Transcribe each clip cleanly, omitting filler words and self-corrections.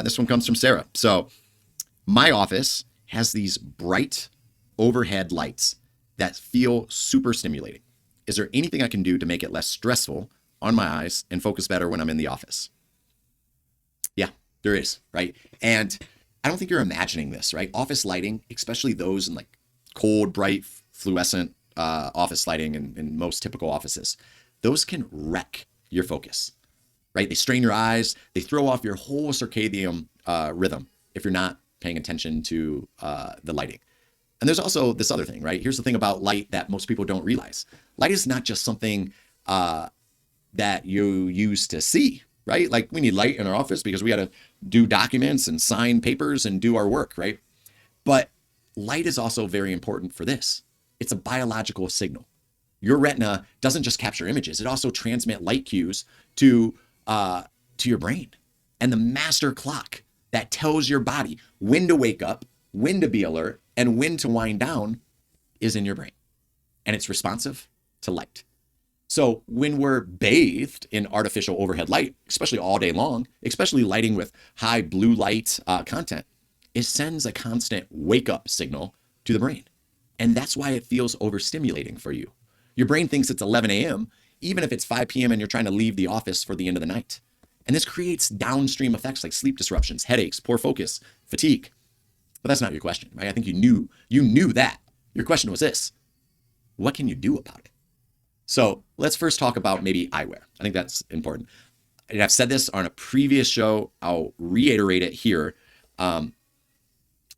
This one comes from Sarah. So my office has these bright overhead lights that feel super stimulating. Is there anything I can do to make it less stressful on my eyes and focus better when I'm in the office? Yeah, there is, right? And I don't think you're imagining this, right? Office lighting, especially those in like cold, bright, fluorescent office lighting in most typical offices, those can wreck your focus, right? They strain your eyes. They throw off your whole circadian rhythm if you're not paying attention to the lighting. And there's also this other thing, right? Here's the thing about light that most people don't realize. Light is not just something that you use to see, right? Like we need light in our office because we got to do documents and sign papers and do our work, right? But light is also very important for this. It's a biological signal. Your retina doesn't just capture images, it also transmits light cues to your brain. And the master clock that tells your body when to wake up, when to be alert, and when to wind down is in your brain. And it's responsive to light. So when we're bathed in artificial overhead light, especially all day long, especially lighting with high blue light content, it sends a constant wake up signal to the brain. And that's why it feels overstimulating for you. Your brain thinks it's 11 a.m., even if it's 5 p.m. and you're trying to leave the office for the end of the night. And this creates downstream effects like sleep disruptions, headaches, poor focus, fatigue. But that's not your question, right? I think you knew that. Your question was this: what can you do about it? So let's first talk about maybe eyewear. I think that's important. And I've said this on a previous show. I'll reiterate it here. I'm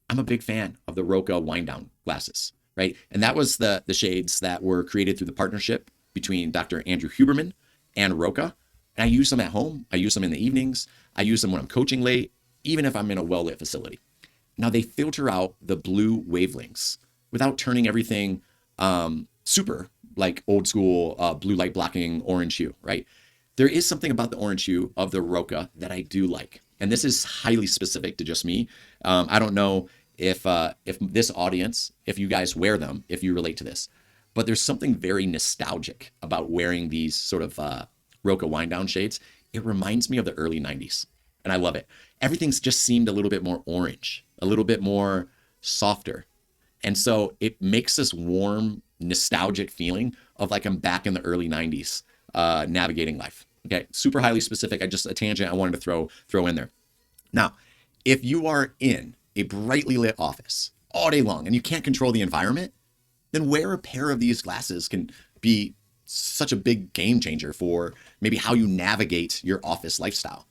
a big fan of the ROKA Wind Down glasses, right? And that was the shades that were created through the partnership between Dr. Andrew Huberman and ROKA. And I use them at home. I use them in the evenings. I use them when I'm coaching late, even if I'm in a well-lit facility. Now they filter out the blue wavelengths without turning everything super like old school blue light blocking orange hue, right? There is something about the orange hue of the ROKA that I do like. And this is highly specific to just me. I don't know if this audience, if you guys wear them, if you relate to this, but there's something very nostalgic about wearing these sort of ROKA wind down shades. It reminds me of the early 90s and I love it. Everything's just seemed a little bit more orange, a little bit more softer. And so it makes this warm, nostalgic feeling of like I'm back in the early 90s navigating life. Okay, super highly specific. A tangent I wanted to throw in there. Now, if you are in a brightly lit office all day long and you can't control the environment, then wear a pair of these glasses can be such a big game changer for maybe how you navigate your office lifestyle.